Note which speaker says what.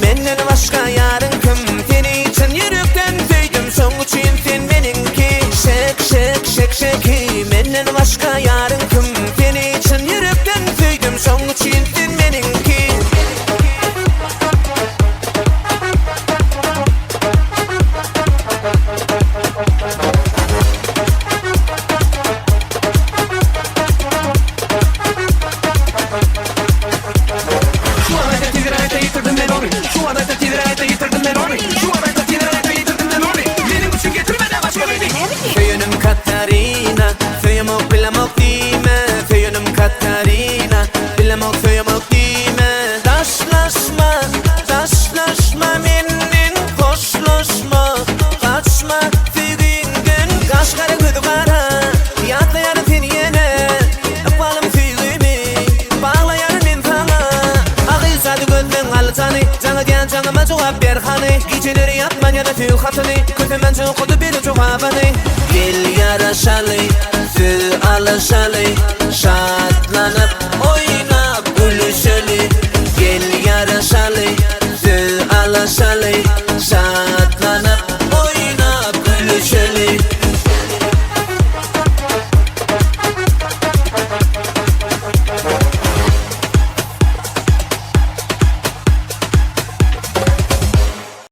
Speaker 1: Menden başka yarın kim? Seni için yürekten söyledim, son için sen benimki. Şek menden başka yarın kim? Seni için yürekten söyledim, son için sen benimki. Föyünüm Katarina, föyümük bilemok dime. Föyünüm Katarina, bilemok föyümük dime. Daşlaşma menden hoşlaşma. Kaçma füyünden, kaşkara gözü kara. Yatlayar seni yine, ıkbalım füyüğümü. Bağlayar men sana. Ağızsadı gözden alıtanı, canı diyen canıma cevap ver hanı. Geceleri yatman ya da füyü hatını, kötümen çoğudu bir cevabını. Gel yarışalı, füyü alışalı.